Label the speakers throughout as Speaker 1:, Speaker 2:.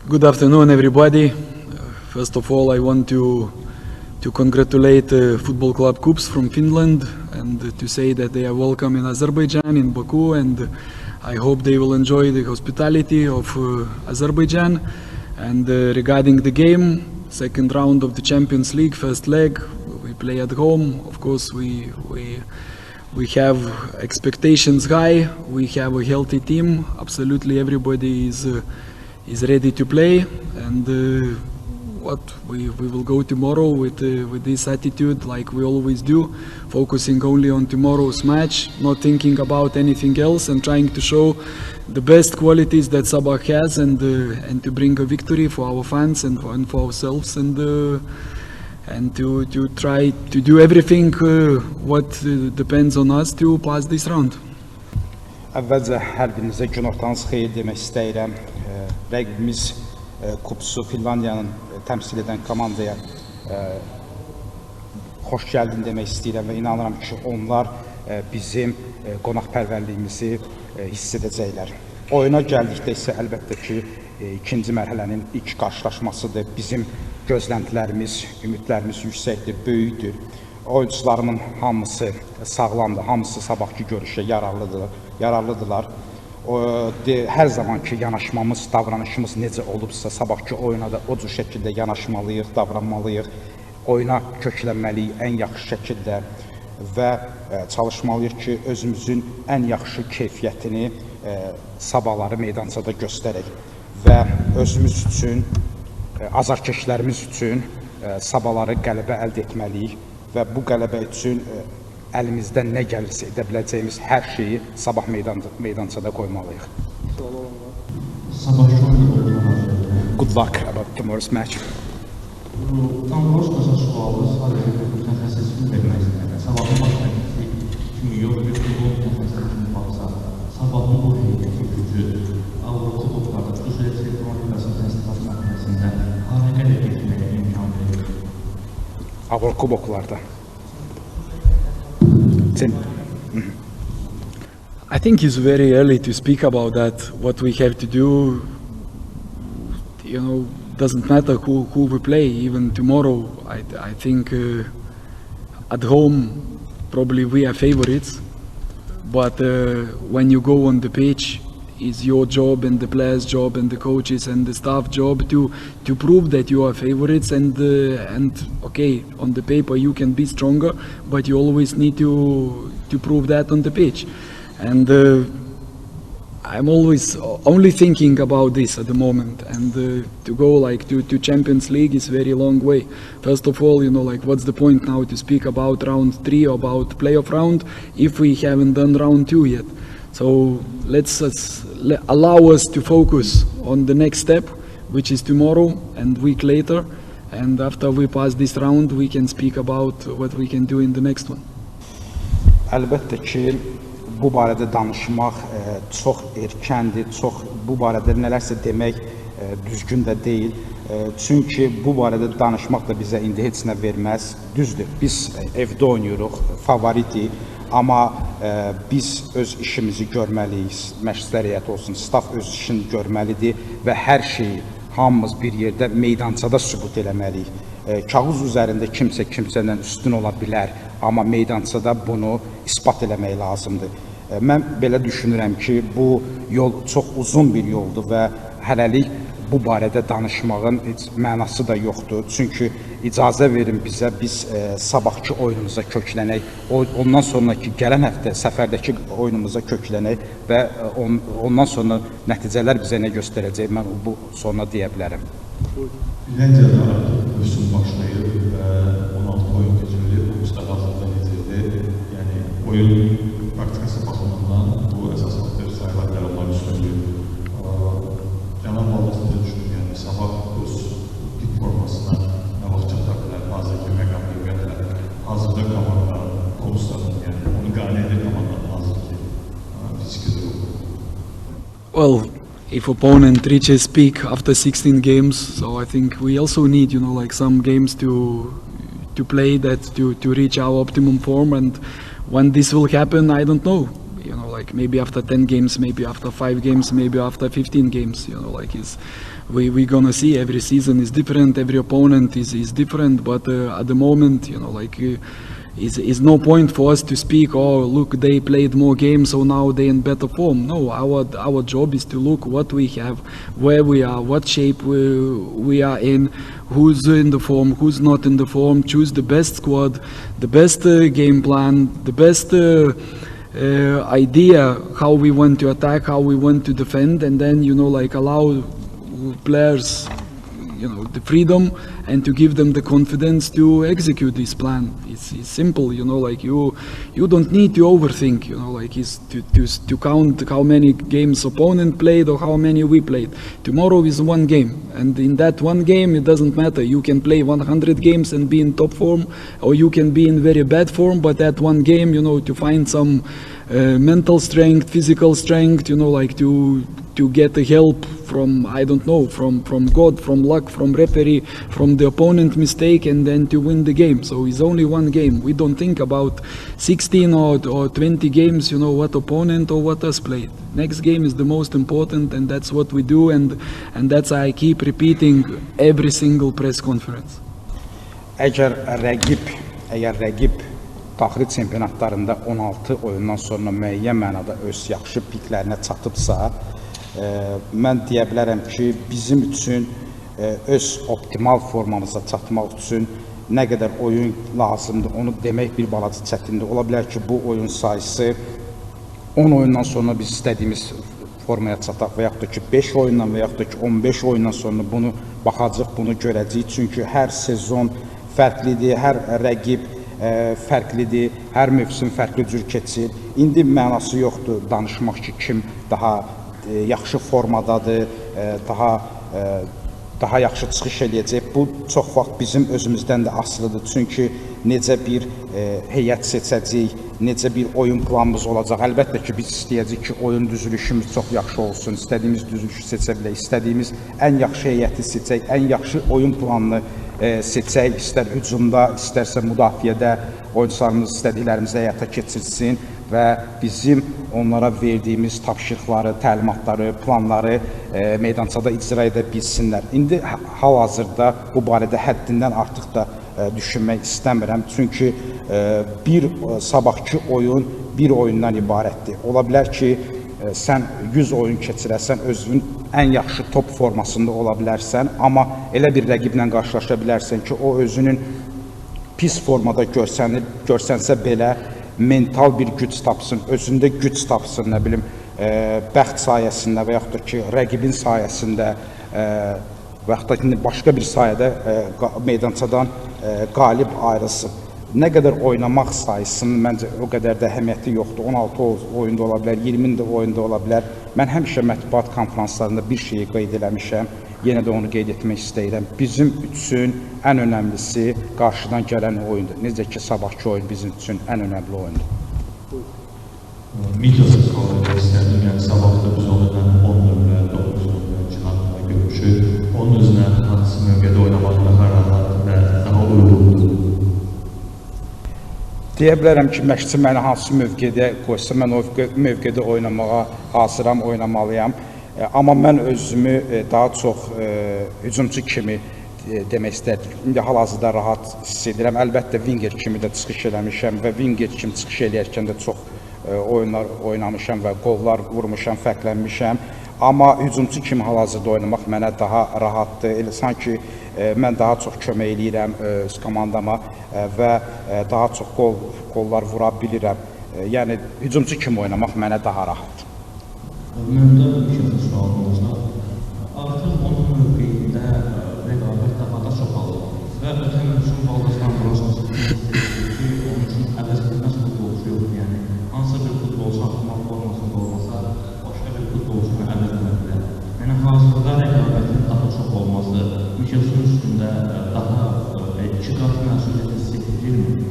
Speaker 1: Good afternoon, everybody. First of all, I want to congratulate Football Club KuPS from Finland and to say that they are welcome in Azerbaijan, in Baku, and I hope they will enjoy the hospitality of Azerbaijan. And regarding the game, second round of the Champions League, first leg, we play at home. Of course, we have expectations high. We have a healthy team. Absolutely, everybody is ready to play, and we will go tomorrow with this attitude, like we always do, focusing only on tomorrow's match, not thinking about anything else, and trying to show the best qualities that Sabah has, and to bring a victory for our fans and for ourselves, and to try to do everything what depends on us to pass this round.
Speaker 2: Əvvəlcə hər birinizə günortanız xeyir demək istəyirəm. Rəqibimiz KuPS-u, Finlandiyanın təmsil edən komandaya xoş gəldin demək istəyirəm və inanıram ki, onlar bizim qonaqpərvərliyimizi hiss edəcəklər. Oyuna gəldikdə isə əlbəttə ki, ikinci mərhələnin ilk qarşılaşmasıdır. Bizim gözləntilərimiz, ümidlərimiz yüksəkdir, böyükdür. Oyuncularımın hamısı sağlamdır, hamısı sabahki görüşə yararlıdırlar. Hər zamanki yanaşmamız, davranışımız necə olubsa, sabahki oyuna da o cür şəkildə yanaşmalıyıq, davranmalıyıq, oyuna köklənməliyik ən yaxşı şəkildə və çalışmalıyıq ki, özümüzün ən yaxşı keyfiyyətini sabahları meydançada göstərək və özümüz üçün, azarkeşlərimiz üçün sabahları qələbə əldə etməliyik və bu qələbə üçün əlimizdən nə gəlirsə edə biləcəyimiz hər şeyi sabah meydançada qoymalıyıq. Good luck about tomorrow's match.
Speaker 3: Tam boş başa sualınız, sadəcə bir mütəxəssisin vermək istəyirəm. Sabahın başlayıcı kimi yox, bir futbol mütəxəssisinin baxsa, sabahın bu heyəti gücü, Avropa kuboklarda, xüsusilə Çempionlar Liqasının təsdiqat mərhələsində hanı qədər getməyə imkan verir?
Speaker 2: Avropa kuboklarda.
Speaker 1: I think it's very early to speak about that. What we have to do, doesn't matter who we play. Even tomorrow, I think at home probably we are favorites. But when you go on the pitch, it's your job and the players' job and the coaches and the staff job to prove that you are favorites, and okay, on the paper you can be stronger, but you always need to prove that on the pitch. And I'm always only thinking about this at the moment, and to go like to Champions League is very long way. First of all, what's the point now to speak about round 3 or about playoff round if we haven't done round 2 yet? So let's allow us to focus on the next step, which is tomorrow and week later, and after we pass this round we can speak about what we can do in the next one.
Speaker 2: Əlbəttə ki, bu barədə danışmaq çox erkəndir, bu barədə nələrsə demək düzgün də deyil. Çünki bu barədə danışmaq da bizə indi heç nə verməz. Düzdür, biz evdə oynayırıq, favoritik, amma biz öz işimizi görməliyik, məşqçilər heyəti olsun, staff öz işini görməlidir və hər şeyi hamımız bir yerdə meydançada sübut eləməliyik. Kağız üzərində kimsə kimsədən üstün ola bilər, amma meydançada bunu isbat eləmək lazımdır. Mən belə düşünürəm ki, bu yol çox uzun bir yoldur və hələlik bu barədə danışmağın heç mənası da yoxdur. Çünki icazə verin bizə, biz sabahki oyunumuza köklənək, ondan sonraki gələn həftə səfərdəki oyunumuza köklənək və ondan sonra nəticələr bizə nə göstərəcək, mən bu sonra deyə bilərəm.
Speaker 3: Finlandiyada mövsüm başlayıb və 16 oyun keçirilir, bu üstə hazırda necədir? Yəni, oyun praktikası baxımından bu əsaslı bir sayılar gəlirlər üstünlüyü. Cənab Vallasın da düşünür, yəni sabah öz pik formasına nə vaxt çata bilər, hazırki məqam qeybətlər, hazırda komanda, KuPS-ın, yəni onu qane edir komandanın hazırki fiziki durumu.
Speaker 1: Well, if opponent reaches peak after 16 games, so I think we also need, some games to play that to reach our optimum form, and when this will happen, I don't know. like maybe after 10 games, maybe after 5 games, maybe after 15 games, you know, like we're gonna see. Every season is different, every opponent is different, but at the moment, you know, like is no point for us to speak, oh look, they played more games, so now they're in better form. No, our job is to look what we have, where we are, what shape we are in, who's in the form, who's not in the form, choose the best squad, the best game plan, the best idea how we want to attack, how we want to defend, and then, you know, like allow players, you know, the freedom and to give them the confidence to execute this plan. It's simple, you know, like you don't need to overthink, you know, like it's to count how many games opponent played or how many we played. Tomorrow is one game, and in that one game it doesn't matter. You can play 100 games and be in top form, or you can be in very bad form, but that one game, you know, to find some mental strength, physical strength, you know, like to get the help from, I don't know, from God, from luck, from referee, from the opponent mistake, and then to win the game. So it's only one game. We don't think about 16 or 20 games, you know, what opponent or what us played. Next game is the most important, and that's what we do, and that's I keep repeating every single press conference.
Speaker 2: Əgər rəqib daxili çempionatlarında 16 oyundan sonra müəyyən mənada öz yaxşı piklərinə çatıbsa, mən deyə bilərəm ki, bizim üçün öz optimal formamıza çatmaq üçün nə qədər oyun lazımdır, onu demək bir balaca çətindir. Ola bilər ki, bu oyun sayısı 10 oyundan sonra biz istədiyimiz formaya çataq, və yaxud da ki 5 oyundan və yaxud da ki 15 oyundan sonra bunu baxacaq, bunu görəcəyik. Çünki hər sezon fərqlidir, hər rəqib fərqlidir, hər mövsüm fərqli cür keçir. İndi mənası yoxdur danışmaq ki, kim daha yaxşı formadadır, daha yaxşı çıxış eləyəcək. Bu çox vaxt bizim özümüzdən də asılıdır. Çünki necə bir heyət seçəcəyik, necə bir oyun planımız olacaq. Əlbəttə ki, biz istəyəcəyik ki, oyun düzülüşümüz çox yaxşı olsun, istədiyimiz düzülüşü seçə bilək, istədiyimiz ən yaxşı heyəti seçək, ən yaxşı oyun planını seçək, istər hücumda, istərsə müdafiədə oyunçularımız istədiklərimizi həyata keçirsin və bizim onlara verdiyimiz tapşırıqları, təlimatları, planları meydançada icra edə bilsinlər. İndi hal-hazırda bu barədə həddindən artıq da düşünmək istəmirəm. Çünki bir sabahki oyun bir oyundan ibarətdir. Ola bilər ki, sən 100 oyun keçirəsən, özünün ən yaxşı top formasında ola bilərsən, amma elə bir rəqiblə qarşılaşa bilərsən ki, o özünün pis formada görsənsə belə mental bir güc tapsın, özündə güc tapsın, nə bilim, bəxt sayəsində və yaxud da ki, rəqibin sayəsində və yaxud da ki, başqa bir sayədə meydançadan qalib ayrılsın. Nə qədər oynamaq sayısının məncə o qədər də əhəmiyyəti yoxdur. 16 oyunda ola bilər, 20 oyunda ola bilər. Mən həmişə mətbuat konferanslarında bir şeyi qeyd eləmişəm, yenə də onu qeyd etmək istəyirəm. Bizim üçün ən önəmlisi qarşıdan gələn oyundur. Necə ki, sabahki oyun bizim üçün ən önəmli oyundur.
Speaker 3: Mitlsiz qalmaq istərdim, yəni sabahda biz onunla 10 nömrə, 9 nömrə cinahında görüşür. Onun özünə hansı mövqedə oynamaq daha rahat və daha uyğundur.
Speaker 2: Deyə bilərəm ki, məşqçi məni hansı mövqedə qoysa, mən o mövqedə oynamağa hazıram, oynamalıyam. Amma mən özümü daha çox hücumçu kimi demək istərdim. İndi hal-hazırda rahat hiss edirəm. Əlbəttə, winger kimi də çıxış eləmişəm və winger kimi çıxış eləyərkən də çox oyunlar oynamışam və qollar vurmuşam, fərqlənmişəm. Amma hücumçu kimi hal-hazırda oynamaq mənə daha rahatdır. Elə sanki mən daha çox kömək eləyirəm öz komandama və daha çox qollar vura bilirəm. Yəni, hücumçu kimi oynamaq mənə daha rahatdır.
Speaker 4: Məndə bir sualım olsa, artıq onun mövqeyində rəqabət daha da çoxalır və ötən üçün Baldastan burasını ki, onun üçün əvəz edilməz futbolçu yoxdur. Yəni, hansı bir futbolçu atmaq formasında olmasa, başqa bir futbolçunu əvəz edə bilər. Yəni, hazırda rəqabətin daha çox olması, Mikelsin üstündə daha iki qat məsuliyyət hiss etdirilmir.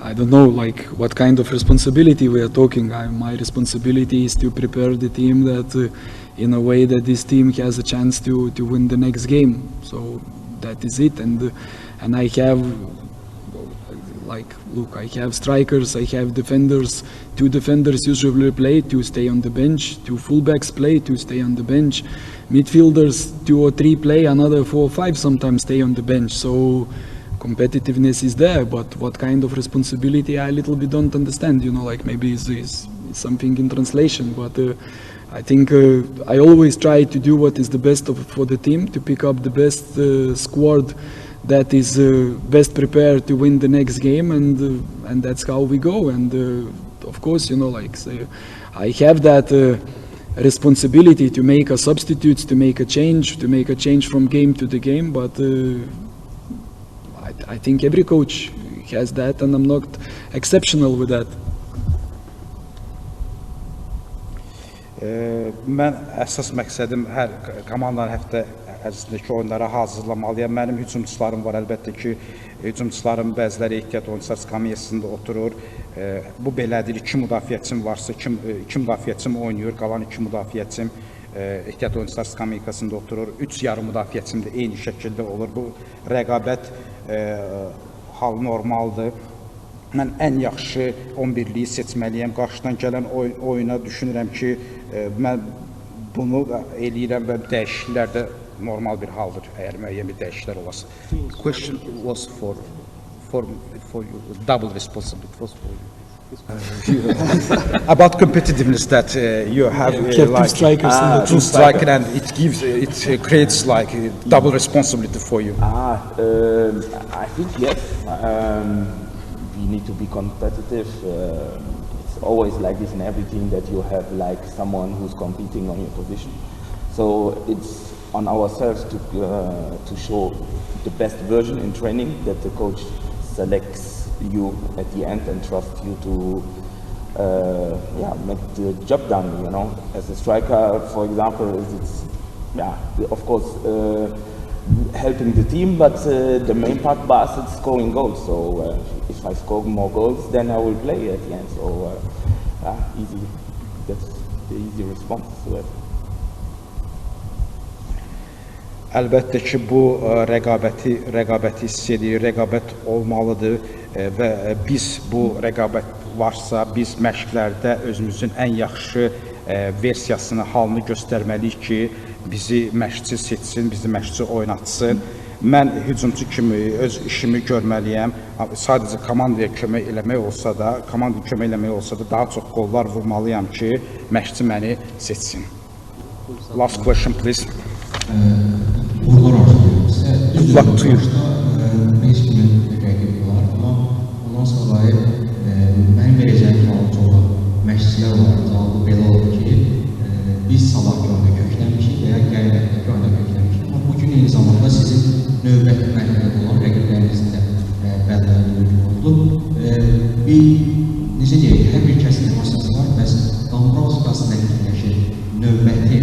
Speaker 1: I don't know like what kind of responsibility we are talking. My responsibility is to prepare the team that in a way that this team has a chance to win the next game. So that is it, and I have Like, look, I have strikers, I have defenders. 2 defenders usually play, 2 stay on the bench. 2 fullbacks play, 2 stay on the bench. Midfielders, 2 or 3 play, another 4 or 5 sometimes stay on the bench. So competitiveness is there, but what kind of responsibility I a little bit don't understand. You know, like maybe it's something in translation, but I think I always try to do what is the best for the team, to pick up the best squad that is best prepared to win the next game, and that's how we go. And of course, you know, like I have that responsibility to make a substitutes, to make a change from game to the game. But I think every coach has that, and I'm not exceptional with that.
Speaker 2: Mən əsas məqsədim hər komandanın həftə ərzindəki oyunlara hazırlamalıyam. Mənim hücumçularım var, əlbəttə ki, hücumçuların bəziləri ehtiyat oyunçular skamyasında oturur. Bu belədir, 2 müdafiəçim varsa, 2 müdafiəçim oynayır, qalan 2 müdafiəçim ehtiyat oyunçular skamyasında oturur. 3 yarım müdafiəçim də eyni şəkildə olur. Bu rəqabət hal normaldır. Mən ən yaxşı 11-liyi seçməliyəm. Qarşıdan gələn oyuna düşünürəm ki, mən bunu eləyirəm və dəyişikliklər də normal bir haldır, əgər müəyyən bir dəyişikliklər olası. Question was for you, double responsibility was for you. About competitiveness that you have like
Speaker 1: 2 strikers,
Speaker 2: 2 strikers, and it creates like double responsibility for you.
Speaker 5: I think yes. We need to be competitive. It's always like this in every team, that you have like someone who's competing on your position. So it's on ourselves to show the best version in training, that the coach selects you at the end and trusts you to make the job done. You know, as a striker, for example, it's of course helping the team, but the main part for us is scoring goals. So if I score more goals, then I will play at the end. So easy. That's the easy response to it.
Speaker 2: Əlbəttə ki, bu rəqabəti hiss edir, rəqabət olmalıdır və biz bu rəqabət varsa, biz məşqlərdə özümüzün ən yaxşı versiyasını, halını göstərməliyik ki, bizi məşqçi seçsin, bizi məşqçi oynatsın. Mən hücumçu kimi öz işimi görməliyəm. Sadəcə komandaya kömək eləmək olsa da, daha çox qollar vurmalıyam ki, məşqçi məni seçsin. Last question, please.
Speaker 6: Uğurlar arzulayıyorum sizə. Düzdür, başda 5 gün rəqib var, amma ondan sonra mənim verəcəyim cavabı məşqçilər olaraq cavabı belə oldu ki, biz sabah oyuna kökləmişik və ya gəlin həftəki oyuna kökləmişik. Amma bugün eyni zamanda sizin növbəti mərhələdə olan rəqiblərinizin də bəlirləndiyi oldu. Necə deyək, hər bir kəsin emosiyası var, bəs Dombrovskis nə fikirləşir növbəti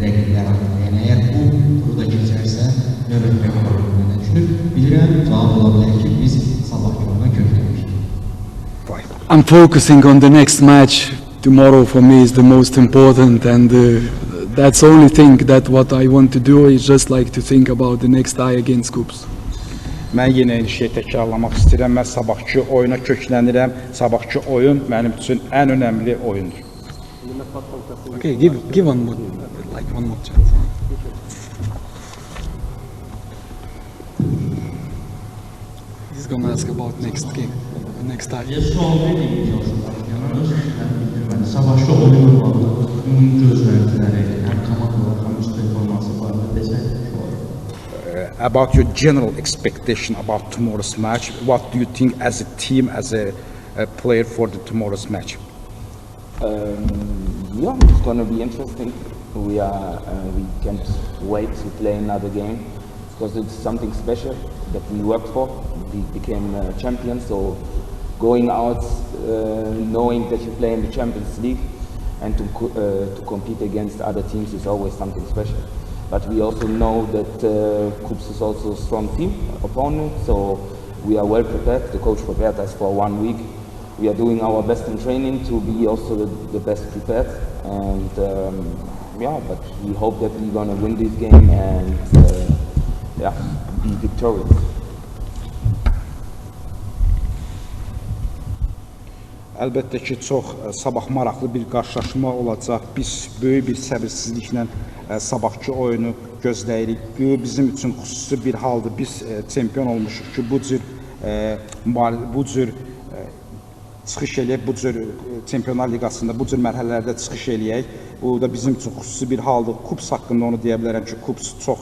Speaker 6: rəqiblər haqqında? Yəni, əgər bu burada keçərsə, növbəti rəqiblər haqqında nə düşünür? Bilirəm, cavab ola bilər ki, biz sabahki oyuna kökləmişik.
Speaker 1: I'm focusing on the next match. Tomorrow for me is the most important, and that's the only thing that what I want to do is just like to think about the next tie against Kups.
Speaker 2: Mən yenə eyni şeyi təkrarlamaq istəyirəm. Mən sabahki oyuna köklənirəm. Sabahki oyun mənim üçün ən önəmli oyundur.
Speaker 1: Okay, give one more chance. He's gonna ask about next game, next tie.
Speaker 4: Sual verməyim çalışırlar. Savaşçı oyunu var, bunun gözləntiləri, həm komandalar, həm üst performansı var mı desək?
Speaker 2: About your general expectation about tomorrow's match, what do you think as a team, as a player for the tomorrow's match?
Speaker 5: It's going to be interesting. We can't wait to play another game because it's something special that we worked for. We became champions, so going out knowing that you play in the Champions League and to compete against other teams is always something special. But we also know that Kups is also a strong team, opponent, so we are well prepared. The coach prepared us for 1 week. We are doing our best in training to be also the best prepared. And but we hope that we're going to win this game and be victorious.
Speaker 2: Əlbəttə ki, çox sabah maraqlı bir qarşılaşma olacaq. Biz böyük bir səbirsizliklə sabahki oyunu gözləyirik. Bu bizim üçün xüsusi bir haldır. Biz çempion olmuşuq ki, bu cür çıxış eləyək, bu cür Çempionlar Liqasında bu cür mərhələlərdə çıxış eləyək. Bu da bizim üçün xüsusi bir haldır. Kups haqqında onu deyə bilərəm ki, Kups çox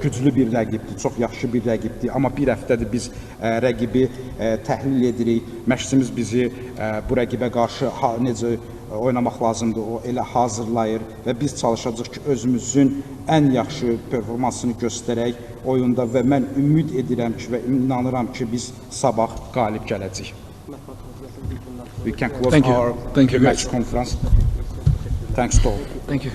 Speaker 2: güclü bir rəqibdir, çox yaxşı bir rəqibdir. Amma bir həftədir biz rəqibi təhlil edirik. Məşqçimiz bizi bu rəqibə qarşı necə oynamaq lazımdır, o elə hazırlayır və biz çalışacağıq ki, özümüzün ən yaxşı performansını göstərək oyunda və mən ümid edirəm ki və inanıram ki, biz sabah qalib gələcəyik. We can close our match conference. Thanks to all.
Speaker 1: Thank you.